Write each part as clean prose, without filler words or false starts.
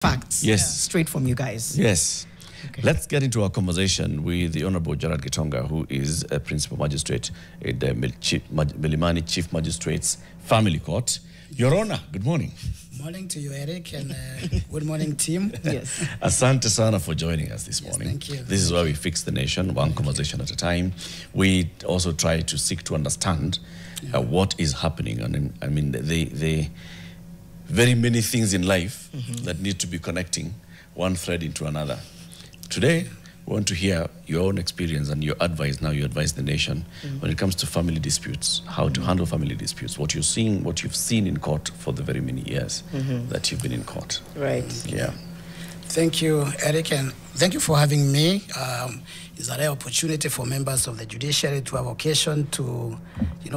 facts. Yes. Straight from you guys. Yes. Okay. Let's get into our conversation with the Honorable Gerald Gitonga, who is a principal magistrate at the Milimani Chief Magistrates Family Court. Your Honor, good morning. Morning to you, Eric, and good morning, team. Yes. Asante sana for joining us this morning. Thank you. This is where we fix the nation, one conversation at a time. We also try to seek to understand what is happening. And I mean, the very many things in life that need to be connecting one thread into another. Today, we want to hear your own experience and your advice. Now you advise the nation when it comes to family disputes, how to handle family disputes, what you're seeing, what you've seen in court for the very many years that you've been in court. Right. Yeah. Thank you, Eric, and thank you for having me. It's a rare opportunity for members of the judiciary to have occasion to,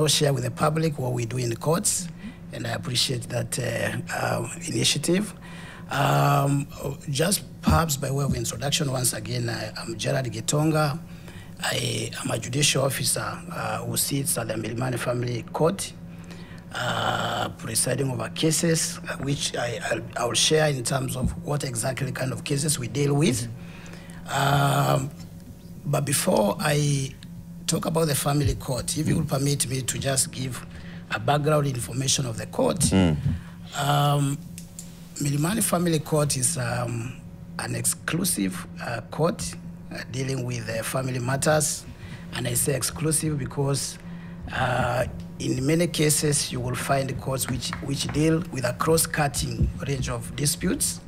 share with the public what we do in the courts, and I appreciate that initiative. Just perhaps by way of introduction, once again, I'm Gerald Gitonga. I am a judicial officer who sits at the Milimani Family Court, presiding over cases, which I will share in terms of what exactly kind of cases we deal with. But before I talk about the family court, if you will permit me to just give a background information of the court. Milimani Family Court is an exclusive court dealing with family matters. And I say exclusive because in many cases you will find courts which deal with a cross-cutting range of disputes,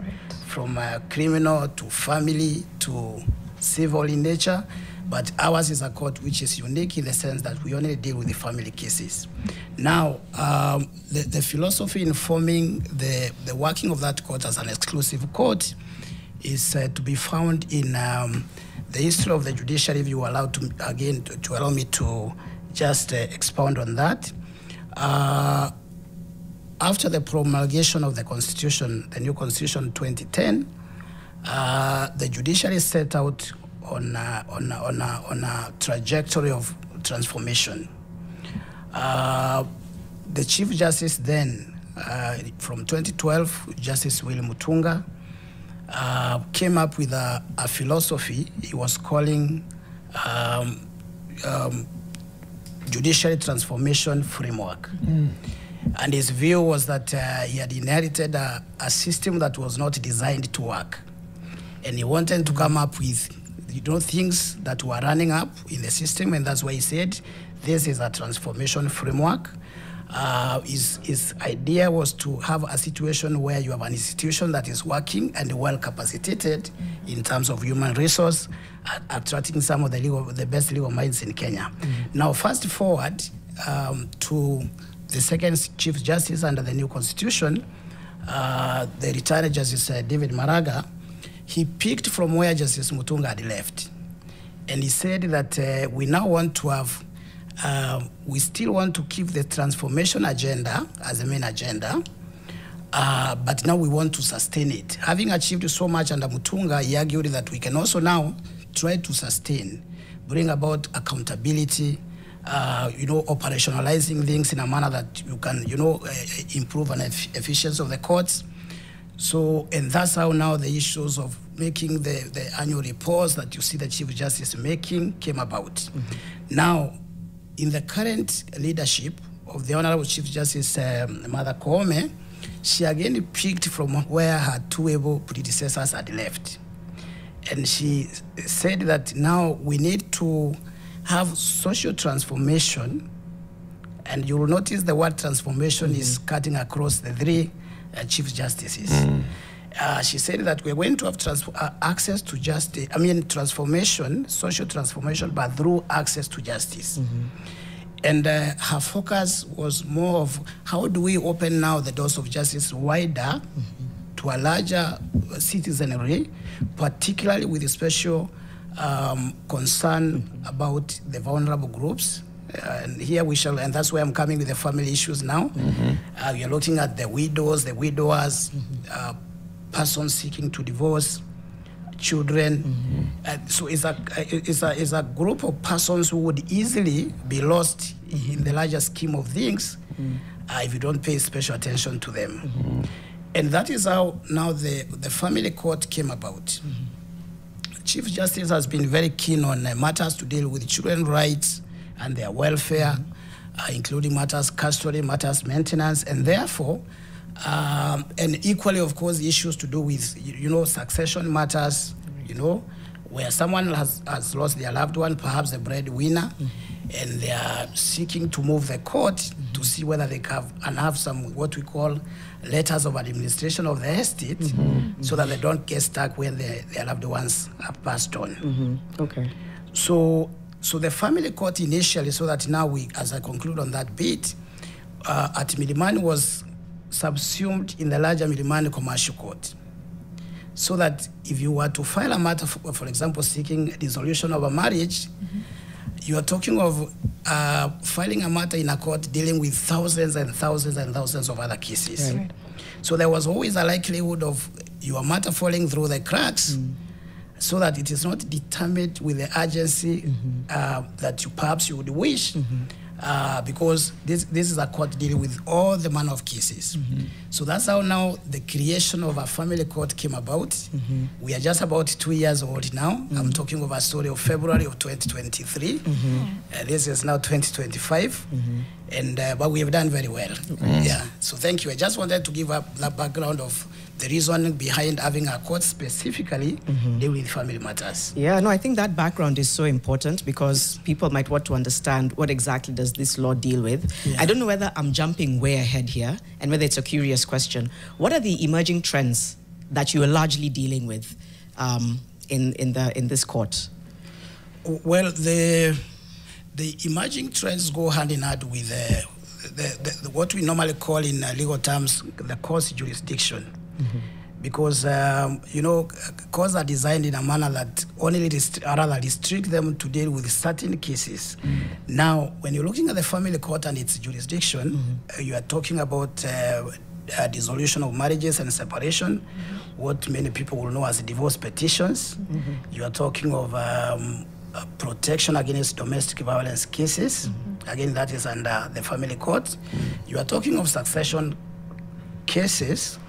from criminal to family to civil in nature. But ours is a court which is unique in the sense that we only deal with the family cases. Now, the philosophy in forming the working of that court as an exclusive court is to be found in the history of the judiciary. If you allow to, again, to allow me to just expound on that. After the promulgation of the Constitution, the new Constitution 2010, the judiciary set out on a trajectory of transformation. The Chief Justice then, from 2012, Justice William Mutunga, came up with a philosophy he was calling Judiciary Transformation Framework. And his view was that he had inherited a system that was not designed to work. And he wanted to come up with things that were running up in the system, and that's why he said this is a transformation framework. His idea was to have a situation where you have an institution that is working and well capacitated in terms of human resource, attracting some of the best legal minds in Kenya. Now, fast forward to the second Chief Justice under the new Constitution, the retired Justice David Maraga. He picked from where Justice Mutunga had left. And he said that we now want to have, we still want to keep the transformation agenda as the main agenda, but now we want to sustain it. Having achieved so much under Mutunga, he argued that we can also now try to sustain, bring about accountability, operationalizing things in a manner that you can, improve an efficiency of the courts. So, and that's how now the issues of making the annual reports that you see the Chief Justice making came about. Now, in the current leadership of the Honorable Chief Justice Martha Koome, she again picked from where her two able predecessors had left. And she said that now we need to have social transformation, and you will notice the word transformation is cutting across the three Chief Justices. She said that we're going to have access to justice, transformation, social transformation, but through access to justice. And her focus was more of how do we open now the doors of justice wider to a larger citizenry, particularly with a special concern about the vulnerable groups. And here we shall, and that's where I'm coming with the family issues now. We are looking at the widows, the widowers, persons seeking to divorce, children. So it's a group of persons who would easily be lost in the larger scheme of things if you don't pay special attention to them. And that is how now the family court came about. Chief Justice has been very keen on matters to deal with children's rights and their welfare, including matters custody, matters maintenance, and therefore, and equally, of course, issues to do with, succession matters, where someone has lost their loved one, perhaps the breadwinner, and they are seeking to move the court to see whether they have some what we call letters of administration of the estate, so that they don't get stuck when their loved ones have passed on. Okay. So the family court initially, so that now as I conclude on that bit, at Milimani was subsumed in the larger Milimani Commercial Court. So that if you were to file a matter, for example, seeking a dissolution of a marriage, you are talking of filing a matter in a court dealing with thousands and thousands and thousands of other cases. Right. So there was always a likelihood of your matter falling through the cracks, so that it is not determined with the urgency that perhaps you would wish, because this is a court dealing with all the manner of cases. So that's how now the creation of a family court came about. We are just about 2 years old now. I'm talking of a story of February of 2023. This is now 2025. And but we have done very well. Yeah. So thank you. I just wanted to give up the background of the reason behind having a court specifically deal with family matters. Yeah, no, I think that background is so important because people might want to understand what exactly does this law deal with. Yeah. I don't know whether I'm jumping way ahead here and whether it's a curious question. What are the emerging trends that you are largely dealing with in this court? Well, the emerging trends go hand in hand with what we normally call in legal terms the court's jurisdiction. Because, courts are designed in a manner that only restrict them to deal with certain cases. Now, when you're looking at the family court and its jurisdiction, you are talking about dissolution of marriages and separation, what many people will know as divorce petitions. You are talking of protection against domestic violence cases. Again, that is under the family court. You are talking of succession cases,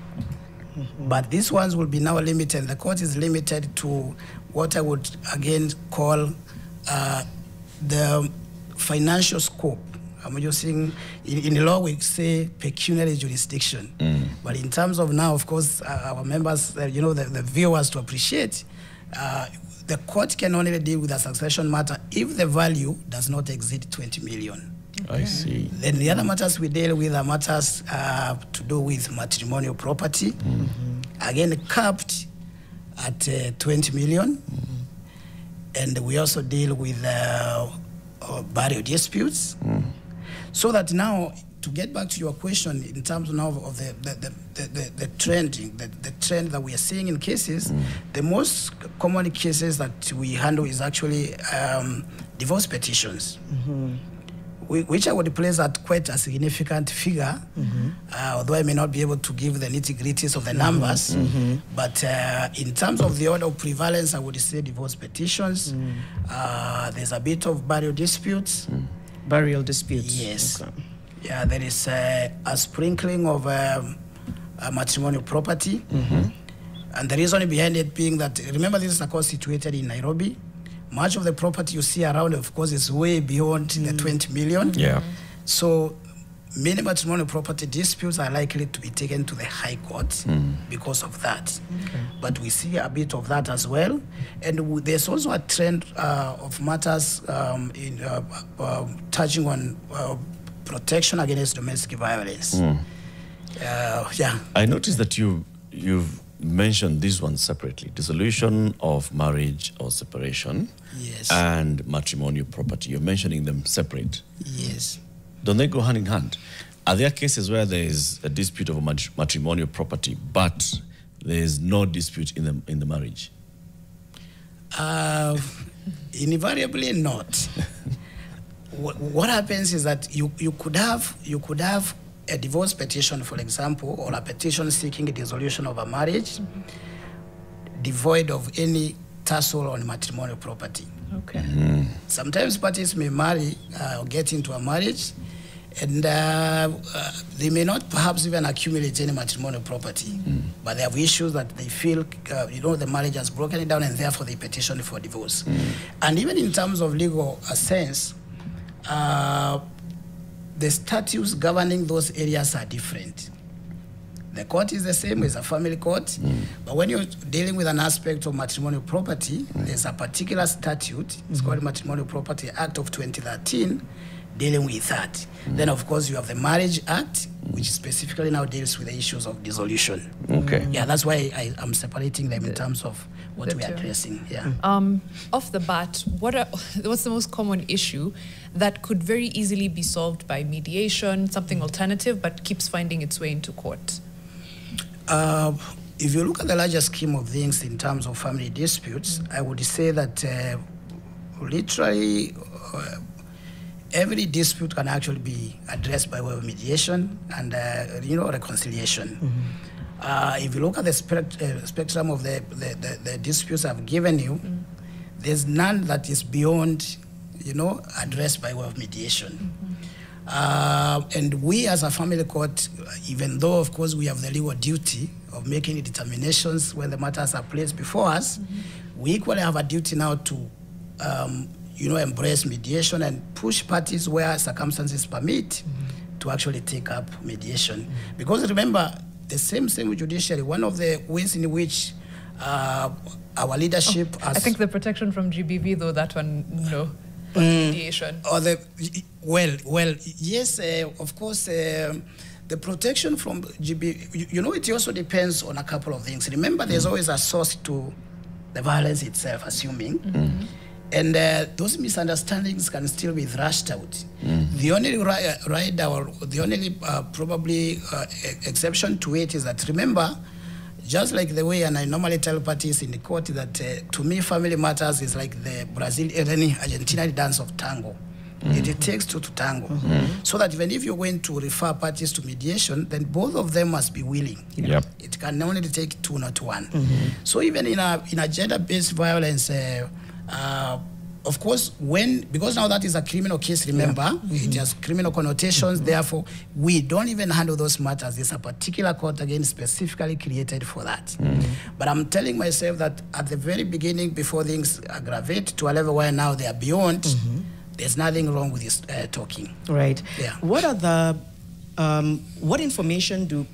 but these ones will be now limited. The court is limited to what I would again call the financial scope. I'm using, in the law we say pecuniary jurisdiction. But in terms of now, of course, our members, the viewers to appreciate, the court can only deal with a succession matter if the value does not exceed 20 million. I see. Then the other matters we deal with are matters to do with matrimonial property, again capped at 20 million. And we also deal with burial disputes. So that now, to get back to your question, in terms now of the trend that we are seeing in cases, the most common cases that we handle is actually divorce petitions. Which I would place at quite a significant figure, although I may not be able to give the nitty-gritties of the numbers. But in terms of the order of prevalence, I would say divorce petitions. There's a bit of burial disputes. Burial disputes. Yes. Okay. Yeah, there is a sprinkling of matrimonial property. And the reason behind it being that, remember, this is a court situated in Nairobi. Much of the property you see around, of course, is way beyond the 20 million. Yeah. So many matrimonial property disputes are likely to be taken to the High Court because of that. But we see a bit of that as well. And there's also a trend of matters touching on protection against domestic violence. Yeah. I noticed that you've mentioned this one separately: dissolution of marriage or separation, Yes. and matrimonial property. You're mentioning them separate. Yes. Don't they go hand in hand? Are there cases where there is a dispute of matrimonial property, but there is no dispute in the marriage? Invariably not. What happens is that you could have a divorce petition, for example, or a petition seeking a dissolution of a marriage, devoid of any tussle on matrimonial property. Okay. Sometimes parties may marry or get into a marriage, And they may not perhaps even accumulate any matrimonial property, but they have issues that they feel, the marriage has broken it down, and therefore they petition for divorce. And even in terms of legal sense, the statutes governing those areas are different. The court is the same as a family court, but when you're dealing with an aspect of matrimonial property, there's a particular statute, it's called Matrimonial Property Act of 2013, dealing with that. Then, of course, you have the Marriage Act, which specifically now deals with the issues of dissolution. Okay. Yeah, that's why I'm separating them in terms of what we are addressing. Yeah. Off the bat, what's the most common issue that could very easily be solved by mediation, something alternative, but keeps finding its way into court? If you look at the larger scheme of things in terms of family disputes, I would say that literally every dispute can actually be addressed by way of mediation and reconciliation. If you look at the spectrum of the disputes I've given you, there's none that is beyond addressed by way of mediation. And we as a family court, even though of course we have the legal duty of making determinations when the matters are placed before us, we equally have a duty now to embrace mediation and push parties where circumstances permit to actually take up mediation. Because remember, the same judiciary, one of the ways in which our leadership I think the protection from GBV, though, that one, no. Mediation. Yes, of course, the protection from GB, it also depends on a couple of things. Remember, there's always a source to the violence itself, assuming. And those misunderstandings can still be thrashed out. The only rider or the only probably exception to it is that, remember, just like the way, and I normally tell parties in the court that to me family matters is like the Argentina dance of tango. It takes two to tango. So that even if you're going to refer parties to mediation, then both of them must be willing. It can only take two, not one. So even in a gender-based violence, of course, because now that is a criminal case, remember, it has criminal connotations, therefore, we don't even handle those matters. There's a particular court, again, specifically created for that. But I'm telling myself that at the very beginning, before things aggravate to a level where now they are beyond, there's nothing wrong with this talking. Right. Yeah. What are the, what information do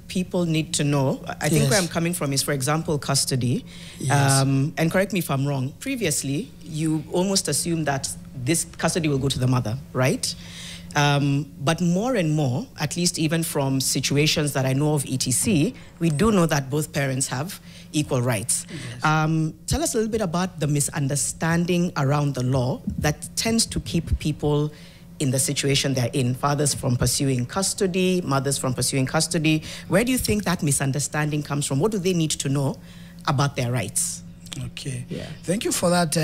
people need to know? I think where I'm coming from is, for example, custody. And correct me if I'm wrong. Previously, you almost assume that this custody will go to the mother, right? But more and more, at least even from situations that I know of ETC, we do know that both parents have equal rights. Tell us a little bit about the misunderstanding around the law that tends to keep people in the situation they're in, fathers from pursuing custody, mothers from pursuing custody. Where do you think that misunderstanding comes from? What do they need to know about their rights? Okay. Thank you for that.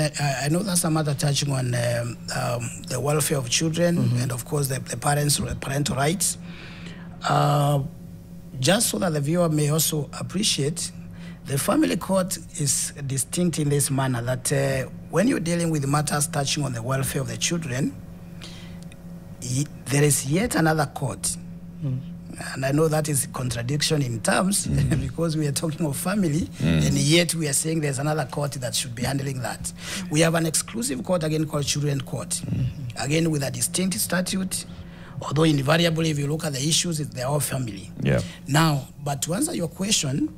I know that's a matter touching on the welfare of children and, of course, the parental rights. Just so that the viewer may also appreciate, the family court is distinct in this manner that when you're dealing with matters touching on the welfare of the children, there is yet another court. And I know that is a contradiction in terms because we are talking of family and yet we are saying there's another court that should be handling that. We have an exclusive court again called Children Court, again with a distinct statute, although invariably if you look at the issues, they're all family. Now, but to answer your question,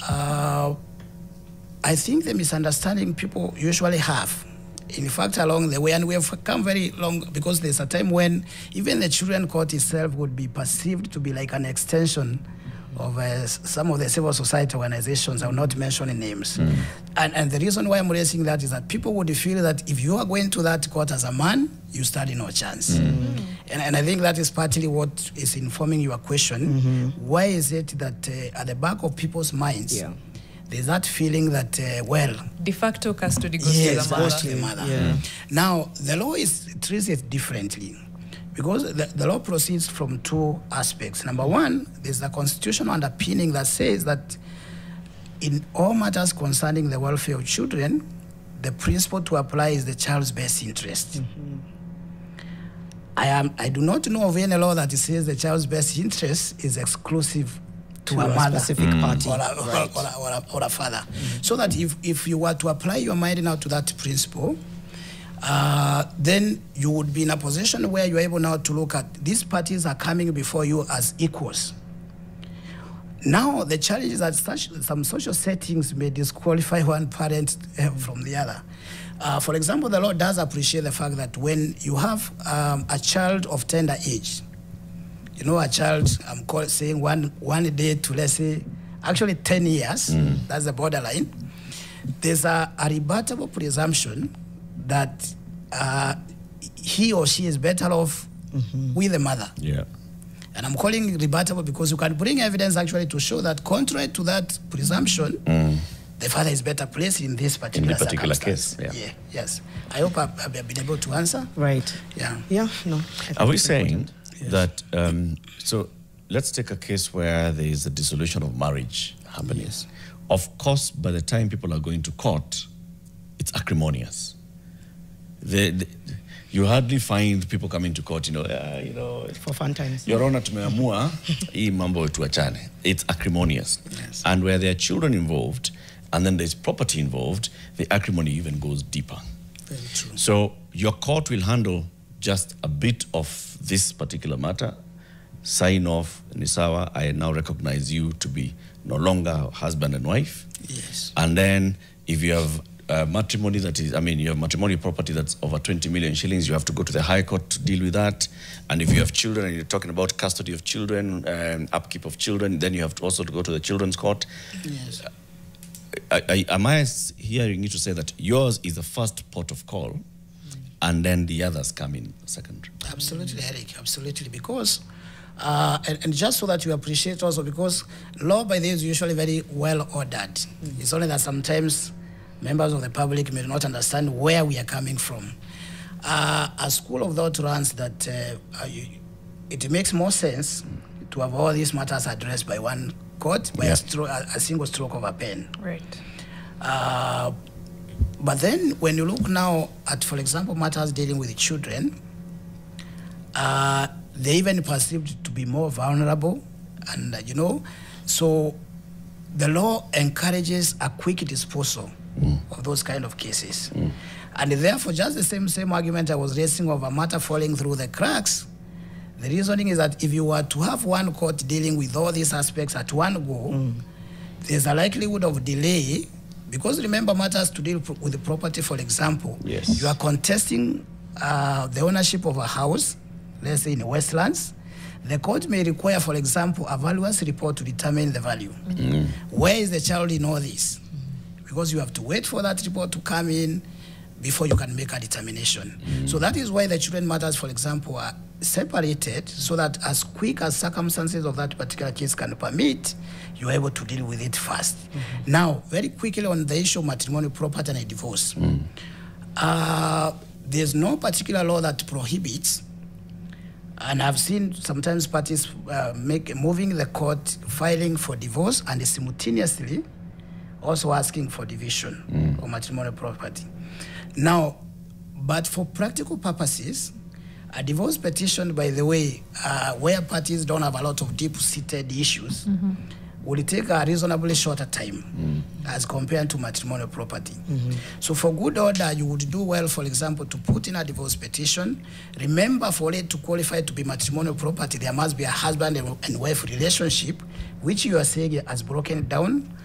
I think the misunderstanding people usually have, in fact, along the way, and we have come very long, because there's a time when even the Children Court itself would be perceived to be like an extension of some of the civil society organizations. I will not mention the names. And the reason why I'm raising that is that people would feel that if you are going to that court as a man, you stand no chance. And I think that is partly what is informing your question. Why is it that at the back of people's minds, there's that feeling that, de facto custody goes to the mother. Now, the law treats it differently because the law proceeds from two aspects. Number one, there's a constitutional underpinning that says that in all matters concerning the welfare of children, the principle to apply is the child's best interest. I do not know of any law that says the child's best interest is exclusive to a mother, specific party, or a father. So that if you were to apply your mind now to that principle, then you would be in a position where you're able now to look at these parties are coming before you as equals. Now, the challenge is that some social settings may disqualify one parent from the other. For example, the law does appreciate the fact that when you have a child of tender age, you know, a child, I'm saying one day to, let's say, actually 10 years, that's the borderline, there's a rebuttable presumption that he or she is better off with the mother. Yeah. And I'm calling it rebuttable because you can bring evidence actually to show that contrary to that presumption, the father is better placed in this particular case. Yeah. Yes. I hope I've been able to answer. Right. Yeah. Yeah. No. Are we saying that, so let's take a case where there is a dissolution of marriage happening. Yes. Of course, by the time people are going to court, it's acrimonious. You hardly find people coming to court, For fun times. Your Honor, tumeamua hii mambo tuachane. It's acrimonious. Yes. And where there are children involved, and then there's property involved, the acrimony even goes deeper. Very true. So your court will handle just a bit of this particular matter, sign off, Nisawa, I now recognize you to be no longer husband and wife. Yes. And then if you have matrimony you have matrimonial property that's over 20 million shillings, you have to go to the High Court to deal with that. And if you have children and you're talking about custody of children, upkeep of children, then you have to also go to the Children's Court. Yes. Am I hearing you to say that yours is the first port of call and then the others come in second? Absolutely, Eric, absolutely. Because, and just so that you appreciate also, because law by this is usually very well ordered. It's only that sometimes members of the public may not understand where we are coming from. A school of thought runs that it makes more sense to have all these matters addressed by one court, by a single stroke of a pen. Right. But then when you look now at, for example, matters dealing with children, they're even perceived to be more vulnerable. And, so the law encourages a quick disposal of those kind of cases. And therefore, just the same argument I was raising of a matter falling through the cracks, the reasoning is that if you were to have one court dealing with all these aspects at one go, there's a likelihood of delay, because remember, matters to deal with the property, for example, you are contesting the ownership of a house, let's say in the Westlands. The court may require, for example, a valuer's report to determine the value. Where is the child in all this? Because you have to wait for that report to come in before you can make a determination. So that is why the children matters, for example, are separated, so that as quick as circumstances of that particular case can permit, you're able to deal with it fast. Now, very quickly on the issue of matrimonial property and a divorce. There's no particular law that prohibits, and I've seen sometimes parties moving the court, filing for divorce, and simultaneously also asking for division of matrimonial property. Now, but for practical purposes, a divorce petition, by the way, where parties don't have a lot of deep-seated issues, will take a reasonably shorter time as compared to matrimonial property. So for good order, you would do well, for example, to put in a divorce petition. Remember, for it to qualify to be matrimonial property, there must be a husband and wife relationship, which you are saying has broken down,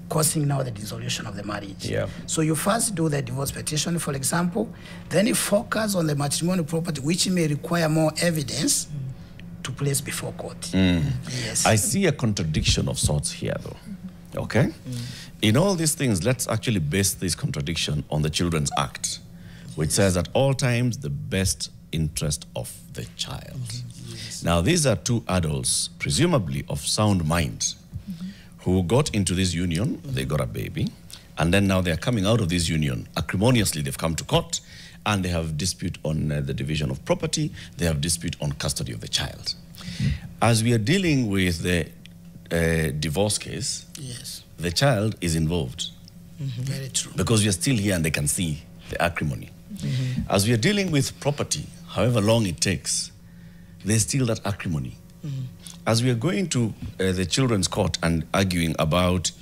causing now the dissolution of the marriage. So you first do the divorce petition, for example, then you focus on the matrimonial property, which may require more evidence to place before court. Yes. I see a contradiction of sorts here, though. Okay? In all these things, let's actually base this contradiction on the Children's Act, which says at all times the best interest of the child. Now, these are two adults, presumably of sound mind, who got into this union, they got a baby, and then now they're coming out of this union. Acrimoniously, they've come to court, and they have dispute on the division of property, they have dispute on custody of the child. As we are dealing with the divorce case, the child is involved. Very true. Because we are still here and they can see the acrimony. As we are dealing with property, however long it takes, there's still that acrimony. As we are going to the children's court and arguing about,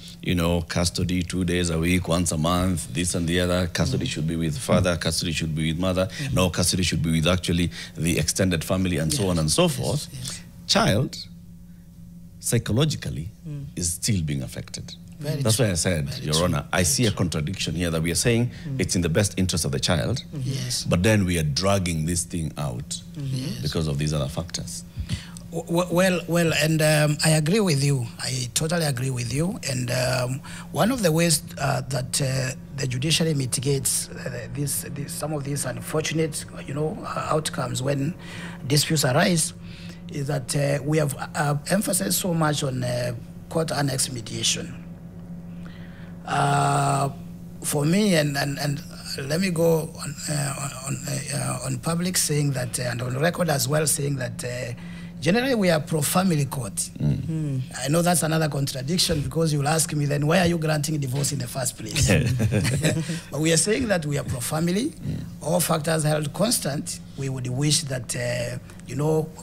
custody 2 days a week, once a month, this and the other, custody should be with father, custody should be with mother, no, custody should be with actually the extended family, and so on and so forth. Child, psychologically, is still being affected. That's why I said, Your Honor, I see a contradiction here that we are saying it's in the best interest of the child, but then we are dragging this thing out because of these other factors. Well, and I agree with you. I totally agree with you. And one of the ways that the judiciary mitigates some of these unfortunate, outcomes when disputes arise is that we have emphasized so much on court annex mediation. For me, and let me go on public saying that, and on record as well saying that. Generally, we are pro-family court. I know that's another contradiction because you'll ask me then, why are you granting divorce in the first place? But we are saying that we are pro-family. All factors held constant, we would wish that,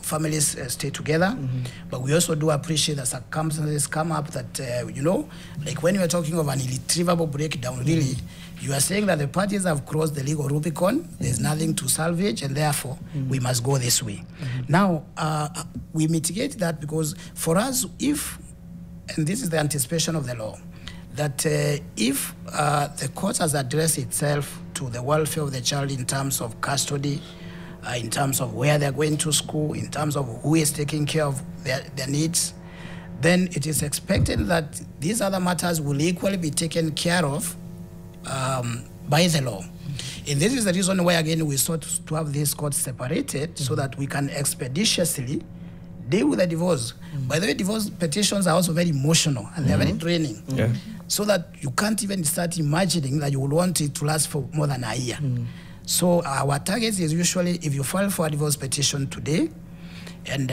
families stay together. But we also do appreciate that circumstances come up that, like when you're talking of an irretrievable breakdown, really, you are saying that the parties have crossed the legal Rubicon, there's nothing to salvage, and therefore we must go this way. Now, we mitigate that because for us, and this is the anticipation of the law, that if the court has addressed itself to the welfare of the child in terms of custody, in terms of where they're going to school, in terms of who is taking care of their needs, then it is expected that these other matters will equally be taken care of by the law. And this is the reason why, again, we sought to have these courts separated so that we can expeditiously deal with the divorce. By the way, divorce petitions are also very emotional and they're very draining. So that you can't even start imagining that you would want it to last for more than a year. So our target is usually, if you file for a divorce petition today, and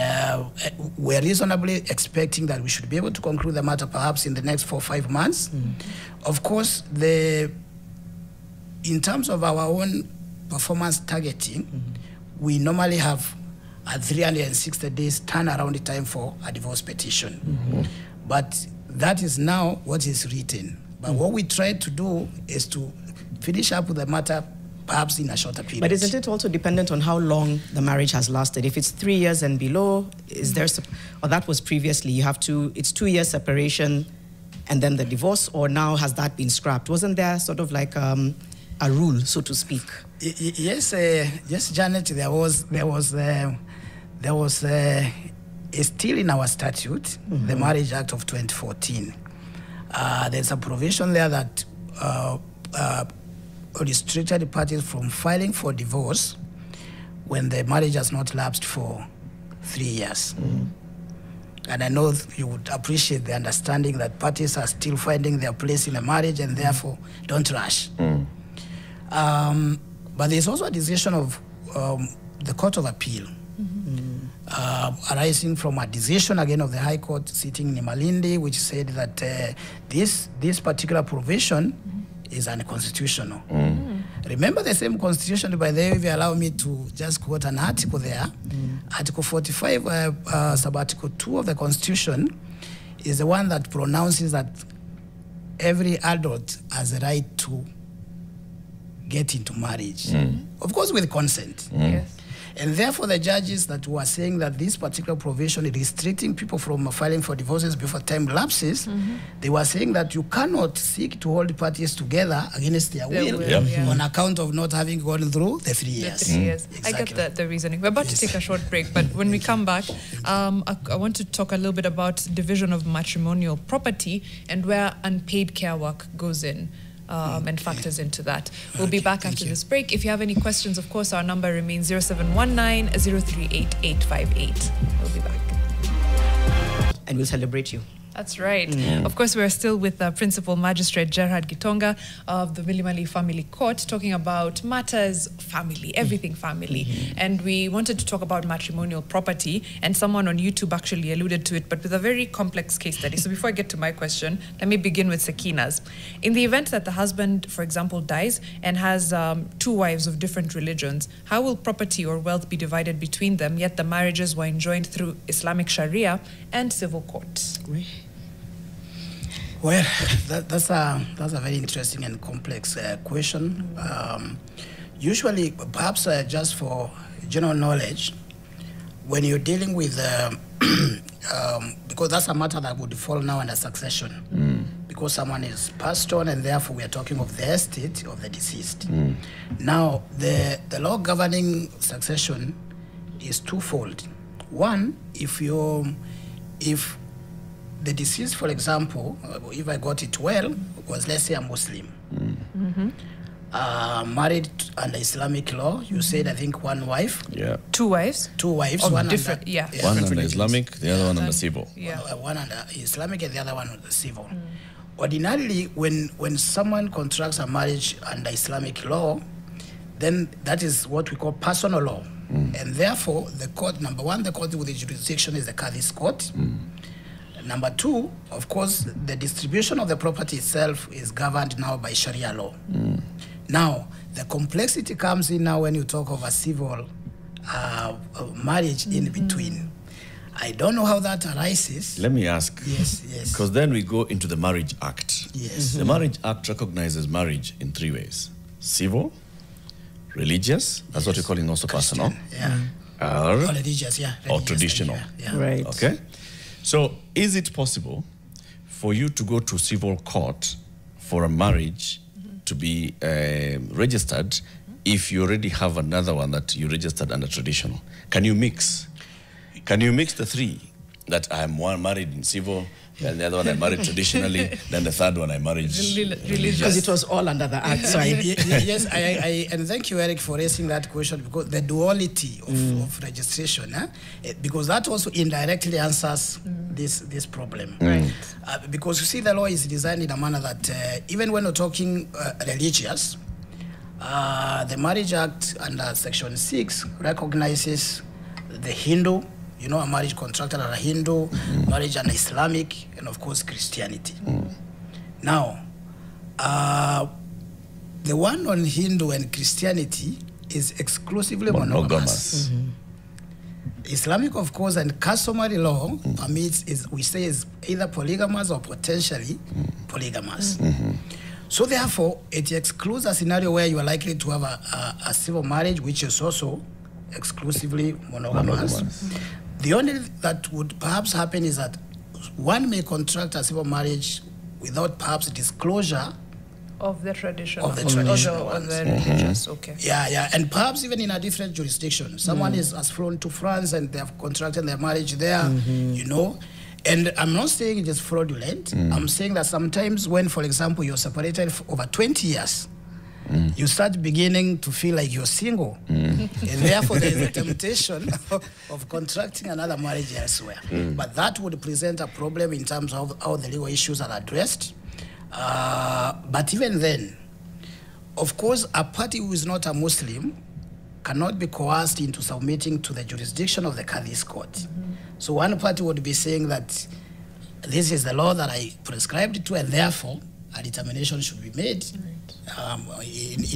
we're reasonably expecting that we should be able to conclude the matter perhaps in the next 4 or 5 months. Of course, in terms of our own performance targeting, we normally have a 360 days turnaround time for a divorce petition. But that is now what is written. But what we try to do is to finish up with the matter perhaps in a shorter period. But isn't it also dependent on how long the marriage has lasted? If it's 3 years and below, is there, or that was previously, it's 2 years separation and then the divorce, or now has that been scrapped? Wasn't there sort of like a rule, so to speak? Yes, Janet, there was still in our statute, the Marriage Act of 2014. There's a provision there that restricted parties from filing for divorce when the marriage has not lapsed for 3 years. And I know you would appreciate the understanding that parties are still finding their place in a marriage and therefore don't rush. But there's also a decision of the Court of Appeal arising from a decision again of the High Court sitting in Malindi, which said that this particular provision is unconstitutional. Remember the same constitution, by the way, if you allow me to just quote an article there, Article 45, sub-article 2 of the Constitution is the one that pronounces that every adult has a right to get into marriage. Of course, with consent. Yes. And therefore, the judges that were saying that this particular provision is restricting people from filing for divorces before time lapses, they were saying that you cannot seek to hold parties together against their will on account of not having gone through the 3 years. The 3 years. Exactly. I get the reasoning. We're about to take a short break, but when we come back, I want to talk a little bit about division of matrimonial property and where unpaid care work goes in. And factors into that. We'll be back after this break. If you have any questions, of course, our number remains 0719-038-858. We'll be back. And we'll celebrate you. That's right. Of course, we're still with Principal Magistrate Gerhard Gitonga of the Milimali Family Court, talking about matters family, everything family. And we wanted to talk about matrimonial property, and someone on YouTube actually alluded to it, but with a very complex case study. So before I get to my question, let me begin with Sakina's. In the event that the husband, for example, dies and has 2 wives of different religions, how will property or wealth be divided between them, yet the marriages were enjoined through Islamic Sharia and civil courts? Well, that's a very interesting and complex question. Usually, perhaps just for general knowledge, when you're dealing with, because that's a matter that would fall now under succession, because someone is passed on, and therefore we are talking of the estate of the deceased. Now, the law governing succession is twofold. One, if the deceased, for example, if I got it well, was, let's say, a Muslim, married under Islamic law, you said, I think, 1 wife. Yeah. 2 wives? 2 wives. Of one different, under, One under religions. Islamic, the other one under civil. Yeah. One under Islamic and the other one under civil. Ordinarily, when someone contracts a marriage under Islamic law, then that is what we call personal law. And therefore, the court, number one, the court with the jurisdiction is the Qadhi's court. Number 2, of course, the distribution of the property itself is governed now by Sharia law. Now, the complexity comes in now when you talk of a civil marriage in between. I don't know how that arises. Let me ask. Yes. Because then we go into the Marriage Act. Yes. The Marriage Act recognizes marriage in 3 ways: civil, religious, that's what we're calling also personal, Yeah. or Religious, yeah. or Religious, traditional. yeah. Right. Okay? So is it possible for you to go to civil court for a marriage to be registered if you already have another one that you registered under traditional? Can you mix? Can you mix the 3? That I am one married in civil, and the other one I married traditionally, then the third one I married Because Religious. it was all under the act. So Yes, and thank you, Eric, for raising that question, because the duality of registration, because that also indirectly answers this problem. Because you see, the law is designed in a manner that even when we're talking religious, the Marriage Act under Section 6 recognizes the Hindu, a marriage contracted under Hindu, marriage under Islamic, and of course Christianity. Now, the one on Hindu and Christianity is exclusively monogamous. Islamic, of course, and customary law permits, we say, is either polygamous or potentially polygamous. So therefore, it excludes a scenario where you are likely to have a civil marriage, which is also exclusively monogamous. The only that would perhaps happen is that one may contract a civil marriage without perhaps disclosure Of the traditional. Of the traditional Of the ones. religious, okay. Yeah, and perhaps even in a different jurisdiction. Someone has flown to France and they have contracted their marriage there, And I'm not saying it is fraudulent. I'm saying that sometimes when, for example, you're separated for over 20 years, you start beginning to feel like you're single. And therefore, there is a temptation of contracting another marriage elsewhere. But that would present a problem in terms of how the legal issues are addressed. But even then, of course, a party who is not a Muslim cannot be coerced into submitting to the jurisdiction of the Qadhi's court. So one party would be saying that this is the law that I prescribed to, and therefore a determination should be made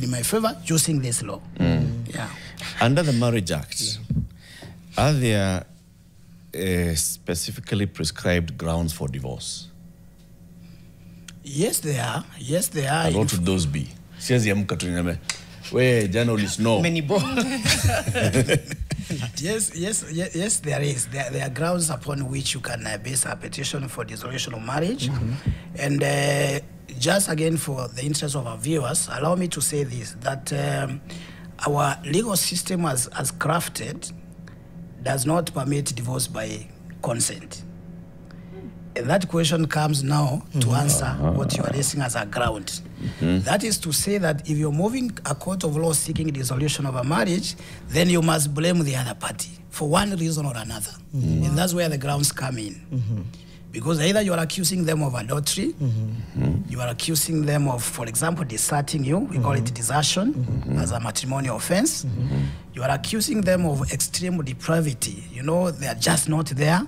in my favor using this law. Yeah. Under the Marriage Act, are there specifically prescribed grounds for divorce? Yes, they are. Yes, they are. And what would those be? Siwezi amka tu niambie, we journalists know. many more. Yes, there is. There are grounds upon which you can base a petition for dissolution of marriage. And just again, for the interest of our viewers, allow me to say this, that our legal system as crafted does not permit divorce by consent. And that question comes now to answer what you are raising as a ground. That is to say that if you're moving a court of law seeking dissolution of a marriage, then you must blame the other party for one reason or another. And that's where the grounds come in. Because either you are accusing them of adultery, you are accusing them of, for example, deserting you. We call it desertion as a matrimonial offense. You are accusing them of extreme depravity. You know, they are just not there.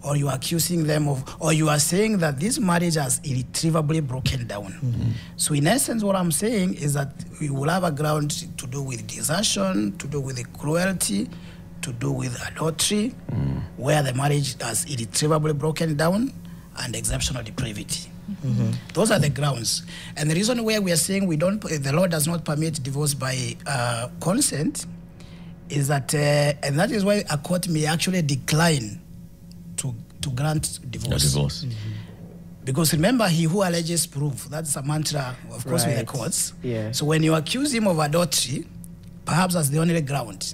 Or you are accusing them of, or you are saying that this marriage has irretrievably broken down. So in essence, what I'm saying is that we will have a ground to do with desertion, to do with the cruelty, to do with adultery, where the marriage has irretrievably broken down, and exceptional depravity. Those are the grounds. And the reason why we are saying the law does not permit divorce by consent is that, and that is why a court may actually decline to grant divorce. Because remember, he who alleges proof. That's a mantra, of course, with the courts. Yeah. So when you accuse him of adultery, perhaps that's the only ground.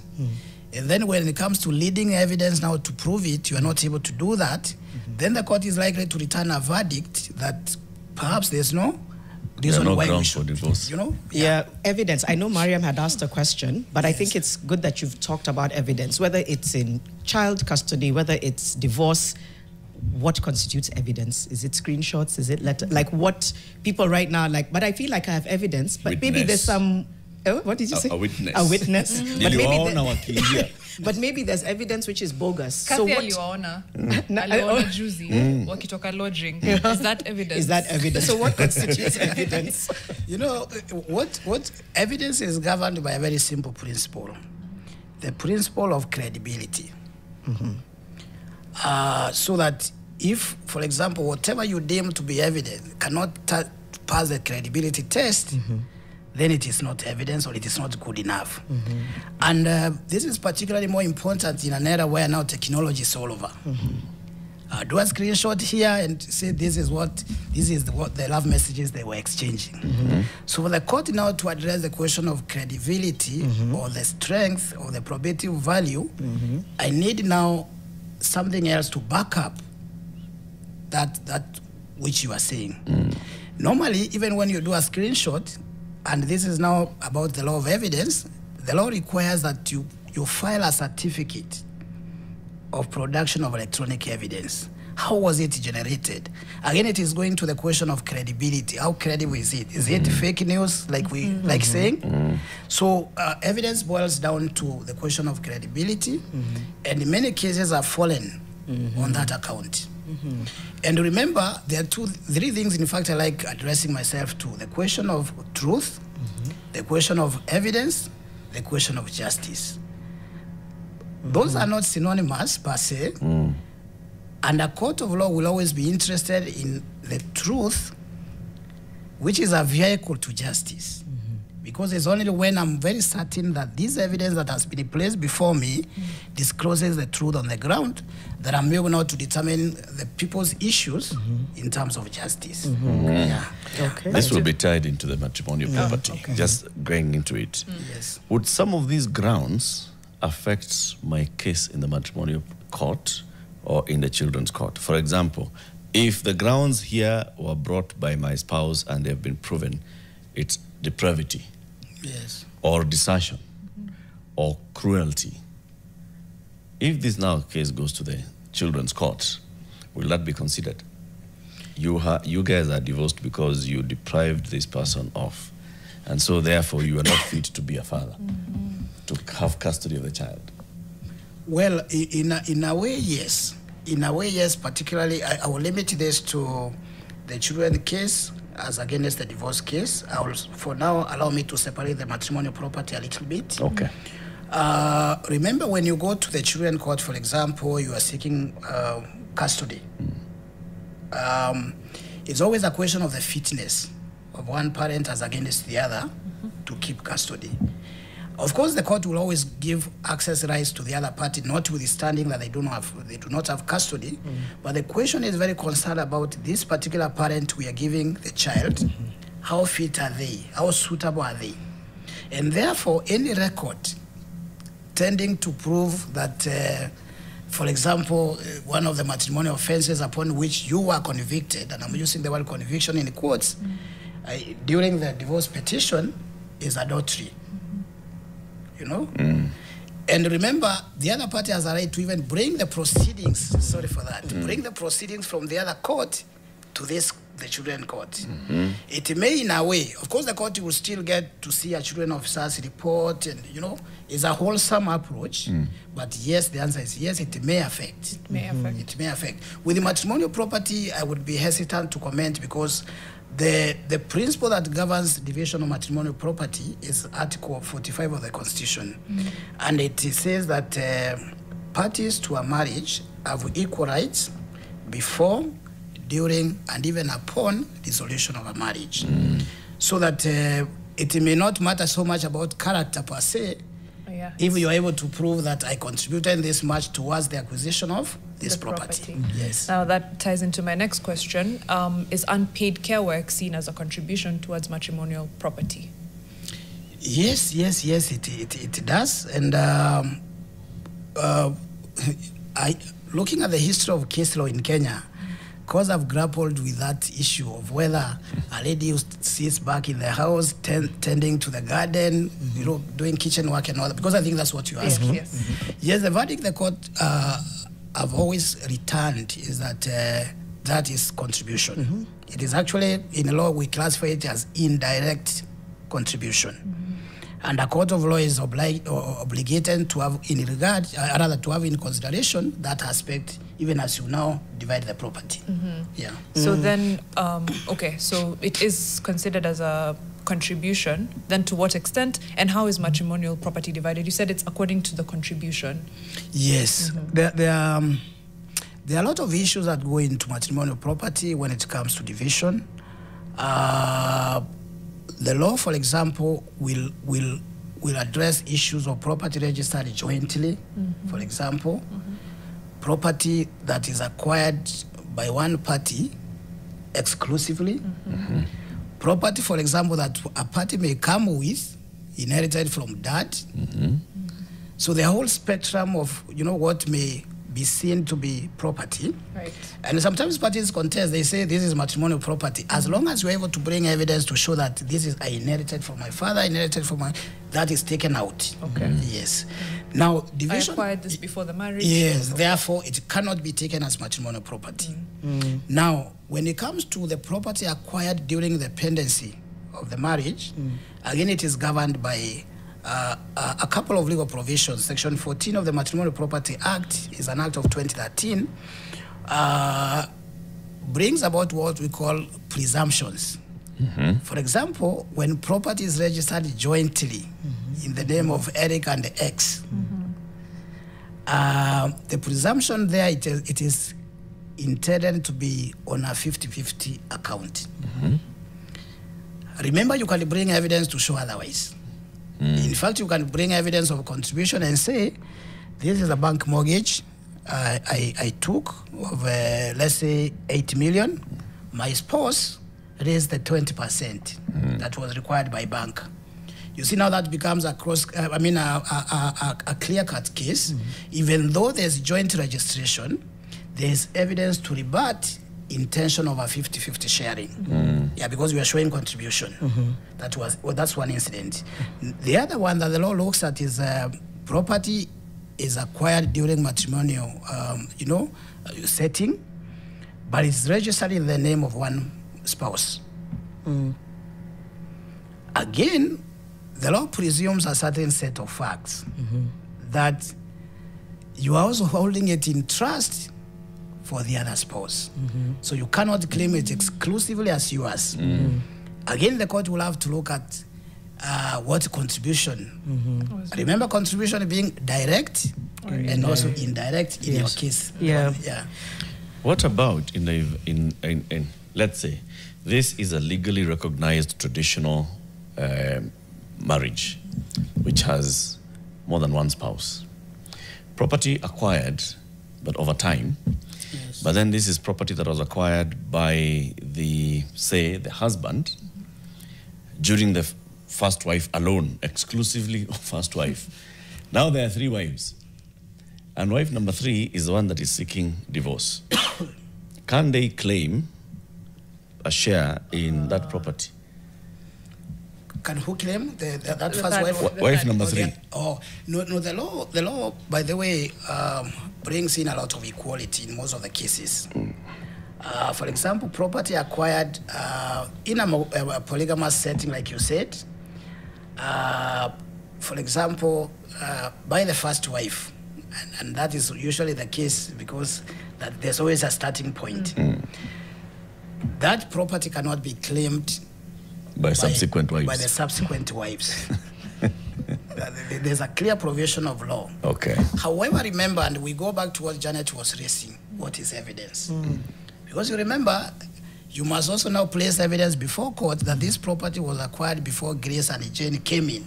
And then when it comes to leading evidence now to prove it, you are not able to do that, then the court is likely to return a verdict that perhaps there's no reason why we should, divorce. You know? Yeah, evidence. I know Mariam had asked a question, but I think it's good that you've talked about evidence, whether it's in child custody, whether it's divorce. What constitutes evidence? Is it screenshots? Is it letter? Like what people right now like? But I feel like I have evidence, but maybe there's some. Oh, what did you say? A witness. A witness. But maybe there's evidence which is bogus. So what? Aliona juzi wakitoka lodging. Is that evidence? Is that evidence? So what constitutes evidence? You know, what evidence is governed by a very simple principle. The principle of credibility. So that if, for example, whatever you deem to be evident cannot pass the credibility test, then it is not evidence or it is not good enough. And this is particularly more important in an era where now technology is all over. Do a screenshot here and say this is what the love messages they were exchanging. So for the court now to address the question of credibility or the strength or the probative value, I need now something else to back up that which you are saying. Normally, even when you do a screenshot, and this is now about the law of evidence, the law requires that you file a certificate of production of electronic evidence. How was it generated? Again, it is going to the question of credibility. How credible is it? Is it fake news, like we like saying? So evidence boils down to the question of credibility, and in many cases are fallen on that account. And remember, there are three things, in fact, I like addressing myself to: the question of truth, the question of evidence, the question of justice. Those are not synonymous per se. And a court of law will always be interested in the truth, which is a vehicle to justice. Because it's only when I'm very certain that this evidence that has been placed before me discloses the truth on the ground that I'm able now to determine the people's issues in terms of justice. This will be tied into the matrimonial property, just going into it. Yes. Would some of these grounds affect my case in the matrimonial court or in the children's court? For example, if the grounds here were brought by my spouse and they have been proven, it's depravity, or desertion, or cruelty. If this now case goes to the children's court, will that be considered? You guys are divorced because you deprived this person of, and so therefore you are not fit to be a father, to have custody of the child. Well, in a way, yes. In a way, yes. Particularly, I will limit this to the children case as against the divorce case. I will, for now, allow me to separate the matrimonial property a little bit. Okay. Remember, when you go to the children court, for example, you are seeking custody. It's always a question of the fitness of one parent as against the other to keep custody. Of course, the court will always give access rights to the other party, notwithstanding that they do not have custody. But the question is very concerned about this particular parent we are giving the child. How fit are they? How suitable are they? And therefore, any record tending to prove that, for example, one of the matrimonial offenses upon which you were convicted, and I'm using the word conviction in the quotes, during the divorce petition, is adultery. You know? And remember, the other party has a right to even bring the proceedings, sorry for that, to bring the proceedings from the other court to the children court. It may, in a way, of course, the court will still get to see a children officer's report, and it's a wholesome approach. But yes, the answer is yes, it may affect. It may affect. It may affect. With the matrimonial property, I would be hesitant to comment, because the principle that governs division of matrimonial property is Article 45 of the Constitution. And it says that parties to a marriage have equal rights before, during, and even upon dissolution of a marriage. So that it may not matter so much about character per se, if you are able to prove that I contributed this much towards the acquisition of this property. Yes. Now that ties into my next question. Is unpaid care work seen as a contribution towards matrimonial property? Yes, it does. And looking at the history of case law in Kenya, because I've grappled with that issue of whether a lady who sits back in the house tending to the garden, doing kitchen work and all that, because I think that's what you're asking. Yes, the verdict the court have always returned is that that is contribution. It is actually, in the law, we classify it as indirect contribution. And a court of law is obligated to have in regard, rather to have in consideration that aspect, even as you now divide the property. Yeah. So then, okay, so it is considered as a contribution. Then to what extent, and how is matrimonial property divided? You said it's according to the contribution. Yes. There are a lot of issues that go into matrimonial property when it comes to division. The law, for example, will address issues of property registered jointly, for example, property that is acquired by one party exclusively, property, for example, that a party may come with, inherited from dad. So the whole spectrum of, what may be seen to be property. Right. And sometimes parties contest, they say this is matrimonial property. As long as you're able to bring evidence to show that this is I inherited from my father, that is taken out. Okay. Yes. Now, division. I acquired this before the marriage. Yes, therefore it cannot be taken as matrimonial property. Now, when it comes to the property acquired during the pendency of the marriage, again, it is governed by a couple of legal provisions. Section 14 of the Matrimonial Property Act is an act of 2013, brings about what we call presumptions. For example, when property is registered jointly in the name of Eric and X, the presumption there, it is intended to be on a 50-50 account. Remember, you can bring evidence to show otherwise. In fact, you can bring evidence of contribution and say, this is a bank mortgage I took of, let's say, 8 million. My spouse raised the 20% that was required by bank. You see, now that becomes a clear-cut case. Even though there's joint registration, there's evidence to rebut intention of a 50-50 sharing. Yeah, because we are showing contribution. That's one incident. The other one that the law looks at is property is acquired during matrimonial, setting, but it's registered in the name of one spouse. Again, the law presumes a certain set of facts that you are also holding it in trust for the other spouse. So you cannot claim it exclusively as yours. Again, the court will have to look at what contribution. Remember, contribution being direct and also indirect in your case. Yeah. What about in let's say this is a legally recognized traditional marriage which has more than one spouse. Property acquired, but over time. But then this is property that was acquired by the husband during the first wife alone, exclusively first wife. Now there are 3 wives. And wife number 3 is the one that is seeking divorce. Can they claim a share in that property? can who claim that The first third wife? one. Wife number 3. Oh, no, the law, by the way, brings in a lot of equality in most of the cases. For example, property acquired in a polygamous setting, like you said, for example, by the first wife, and that is usually the case because that there's always a starting point. That property cannot be claimed By subsequent wives. By the subsequent wives. There's a clear provision of law. Okay. However, remember, and we go back to what Janet was raising, what is evidence? Because you remember, you must also now place evidence before court that this property was acquired before Grace and Jane came in,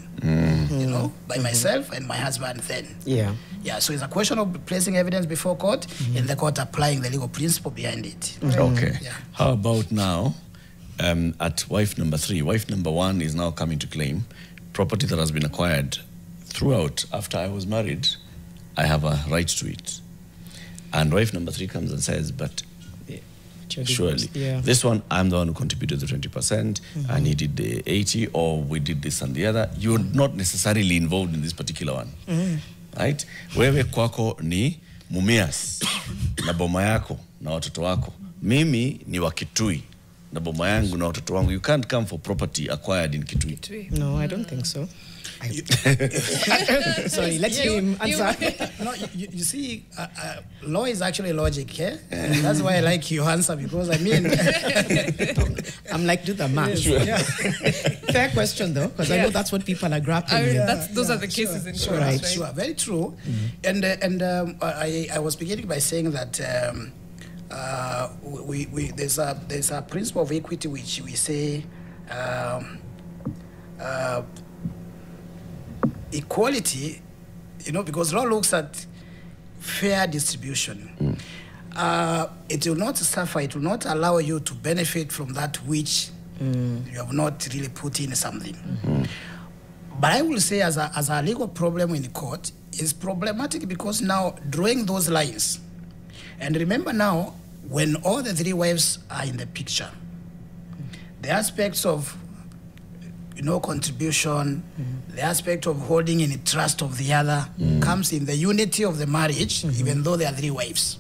you know, by myself and my husband then. Yeah. Yeah, so it's a question of placing evidence before court and the court applying the legal principle behind it. Okay. Yeah. How about now, at wife number 3? Wife number 1 is now coming to claim property that has been acquired throughout after I was married. I have a right to it. And wife number 3 comes and says, but surely, this one, I'm the one who contributed the 20%, and he did the 80, or we did this and the other. You're not necessarily involved in this particular one. Right? Wewe kwako ni Mumias na boma yako na watoto wako. Mimi ni wa Kitui na boma yangu na watoto wangu. You can't come for property acquired in Kitui. No, I don't think so. Sorry, let him answer. No, you see, law is actually logic, eh? That's why I like your answer, because I mean, I'm like, do the math. Sure. Yeah. Fair question though, because I know that's what people are grappling with. Those are the cases in court, right? Sure, very true. And I was beginning by saying that there's a principle of equity which we say equality, you know, because law looks at fair distribution. It will not suffer, it will not allow you to benefit from that which you have not really put in something. But I will say as a legal problem in court, is problematic because now drawing those lines, and remember now, when all the 3 wives are in the picture, the aspects of, you know, contribution, the aspect of holding in the trust of the other comes in the unity of the marriage, even though there are 3 wives.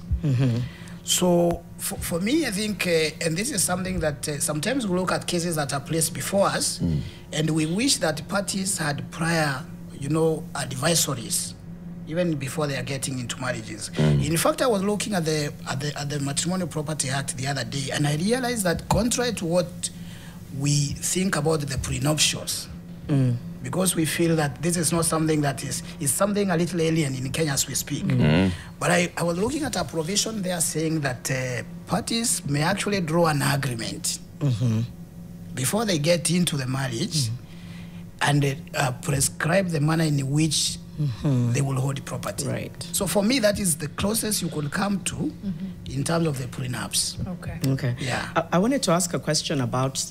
So for me, I think, and this is something that sometimes we look at cases that are placed before us, and we wish that parties had prior, you know, advisories, even before they are getting into marriages. In fact, I was looking at the Matrimonial Property Act the other day, and I realized that contrary to what we think about the prenuptials, because we feel that this is not something that is something a little alien in Kenya as we speak. But I was looking at a provision there saying that parties may actually draw an agreement before they get into the marriage and prescribe the manner in which they will hold property. Right. So for me, that is the closest you could come to in terms of the prenups. Okay. Yeah. I wanted to ask a question about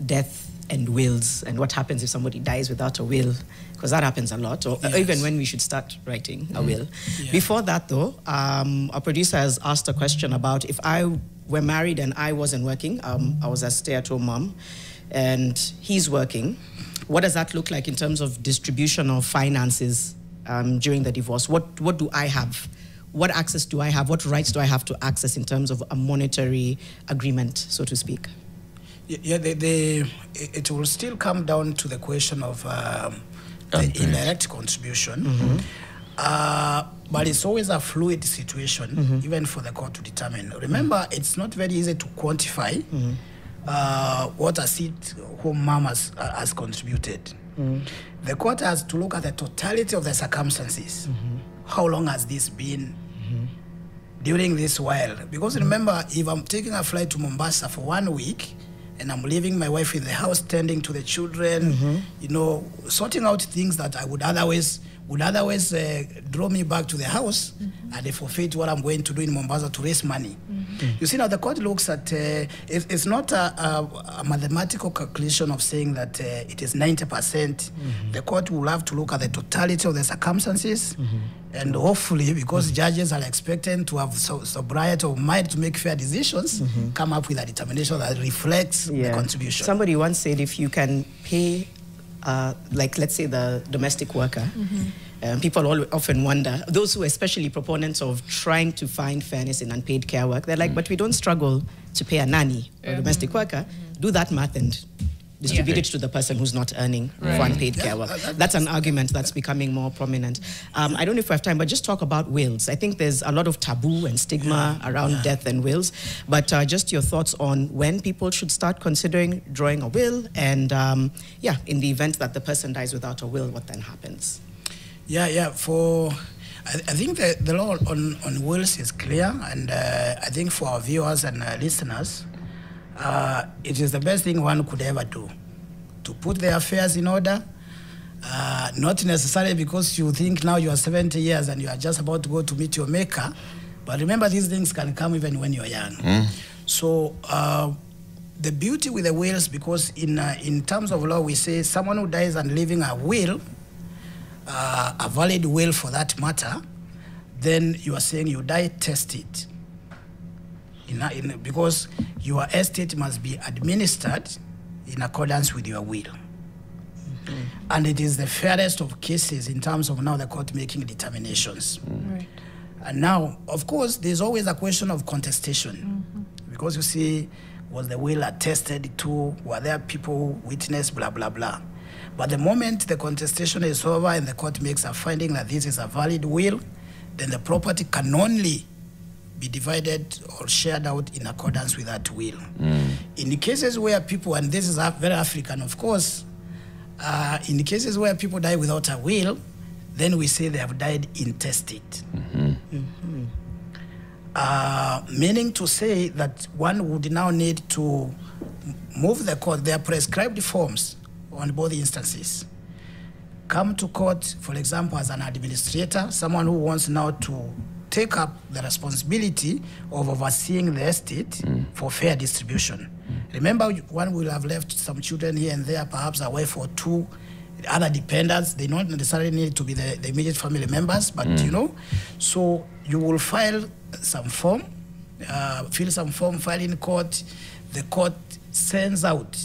death and wills and what happens if somebody dies without a will, because that happens a lot, or even when we should start writing a will. Before that though, our producer has asked a question about if I were married and I wasn't working, I was a stay-at-home mom, and he's working, what does that look like in terms of distribution of finances during the divorce? What do I have? What access do I have? What rights do I have to access in terms of a monetary agreement, so to speak? Yeah, it will still come down to the question of the indirect contribution. But it's always a fluid situation, even for the court to determine. Remember, it's not very easy to quantify what a sit-home mom has contributed. The court has to look at the totality of the circumstances. How long has this been during this while? Because remember, if I'm taking a flight to Mombasa for 1 week, and I'm leaving my wife in the house, tending to the children, you know, sorting out things that I would otherwise draw me back to the house and they forfeit what I'm going to do in Mombasa to raise money. You see, now the court looks at, it's not a mathematical calculation of saying that it is 90%. The court will have to look at the totality of the circumstances, and hopefully, because judges are expected to have sobriety of mind to make fair decisions, come up with a determination that reflects the contribution. Somebody once said if you can pay, like let's say the domestic worker, people often wonder, those who are especially proponents of trying to find fairness in unpaid care work, they're like, but we don't struggle to pay a nanny or a domestic worker. Do that math and distribute it to the person who's not earning for unpaid care work. That's an argument that's becoming more prominent. I don't know if we have time, but just talk about wills. I think there's a lot of taboo and stigma around death and wills, but just your thoughts on when people should start considering drawing a will, and in the event that the person dies without a will, what then happens? I think the law on wills is clear, and I think for our viewers and listeners, it is the best thing one could ever do, to put their affairs in order, not necessarily because you think now you are 70 years and you are just about to go to meet your maker, but remember these things can come even when you're young. So the beauty with the wills, because in terms of law we say someone who dies and leaving a will, a valid will for that matter, then you are saying you die tested. Because your estate must be administered in accordance with your will. And it is the fairest of cases in terms of now the court making determinations. And now, of course, there's always a question of contestation. Because you see, was the will attested to? Were there people who witnessed, blah, blah, blah. But the moment the contestation is over and the court makes a finding that this is a valid will, then the property can only be divided or shared out in accordance with that will. In the cases where people, and this is very African, of course, in the cases where people die without a will, then we say they have died intestate. Meaning to say that one would now need to move the court. There are prescribed forms on both instances. Come to court, for example, as an administrator, someone who wants now to take up the responsibility of overseeing the estate for fair distribution. Remember, one will have left some children here and there, perhaps a wife or two, other dependents. They don't necessarily need to be the immediate family members, but you know, so you will file some form, fill some form, file in court. The court sends out.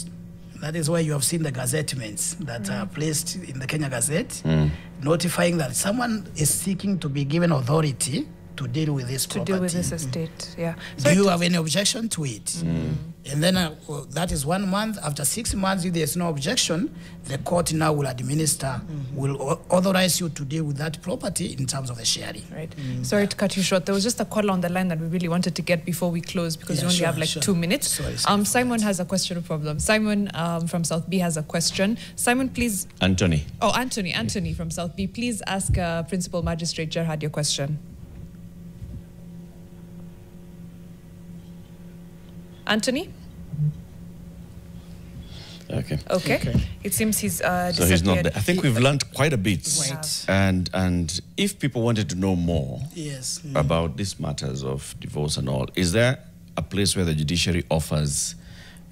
That is why you have seen the gazettements that are placed in the Kenya Gazette, notifying that someone is seeking to be given authority to deal with this property. To deal with this estate, yeah. So do you have any objection to it? And then that is 1 month. After 6 months, if there's no objection, the court now will administer, will authorize you to deal with that property in terms of the sharing. Right. Sorry to cut you short. There was just a caller on the line that we really wanted to get before we close, because we only have like 2 minutes. Sorry, Simon has a question, no problem. Simon from South B has a question. Simon, please. Anthony. Oh, Anthony from South B. Please ask Principal Magistrate Gerhard your question. Anthony? Okay. It seems he's so he's not there. I think we've learned quite a bit. Right. And if people wanted to know more about these matters of divorce and all, is there a place where the judiciary offers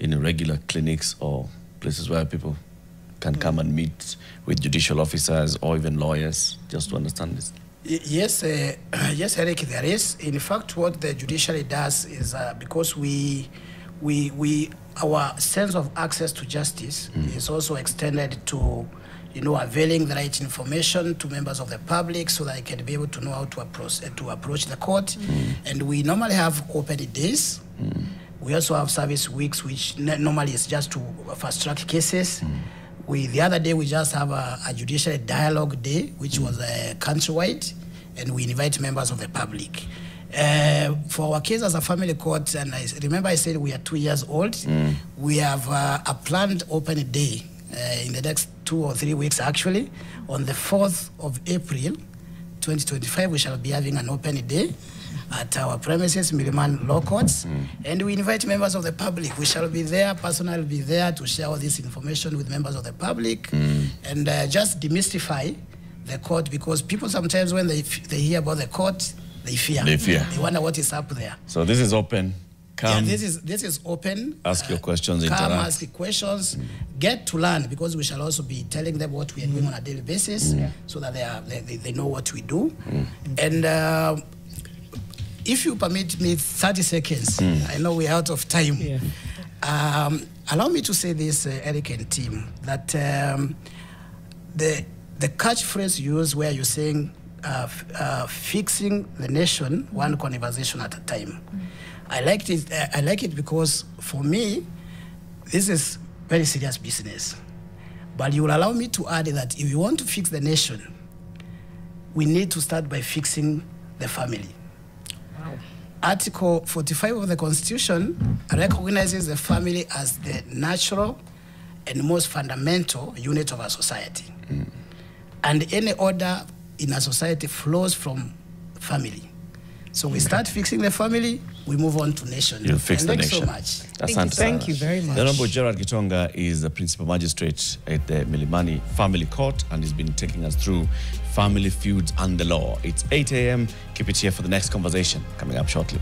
regular clinics or places where people can come and meet with judicial officers or even lawyers just to understand this? Yes, yes, Eric, there is. In fact, what the judiciary does is because our sense of access to justice is also extended to, availing the right information to members of the public so that they can be able to know how to approach the court. And we normally have open days. We also have service weeks, which normally is just to fast-track cases. The other day, we just have a judicial dialogue day, which was countrywide, and we invite members of the public. For our case as a family court, and I remember I said we are 2 years old, we have a planned open day in the next 2 or 3 weeks, actually. On the 4th of April, 2025, we shall be having an open day at our premises, Miliman Law Courts, and we invite members of the public. We shall be there, personnel will be there to share all this information with members of the public and just demystify the court, because people sometimes when they hear about the court, They fear. They fear. They wonder what is up there. So this is open. Come. Yeah, this is open. Ask your questions. Come, interact. ask questions. Get to learn, because we shall also be telling them what we are doing on a daily basis, so that they know what we do. And if you permit me 30 seconds, I know we're out of time. Yeah. Allow me to say this, Eric and team, that the catchphrase you use where you're saying fixing the nation one conversation at a time. I like it because for me, this is very serious business. But you will allow me to add that if you want to fix the nation, we need to start by fixing the family. Wow. Article 45 of the Constitution recognizes the family as the natural and most fundamental unit of a society. And any order in a society flows from family. So we start fixing the family, we move on to nation. You fix the nation. Thanks so much. Asante sana. Thank you very much. The Honorable Gerard Gitonga is the principal magistrate at the Milimani Family Court, and he's been taking us through family feuds and the law. It's 8 a.m. Keep it here for the next conversation coming up shortly.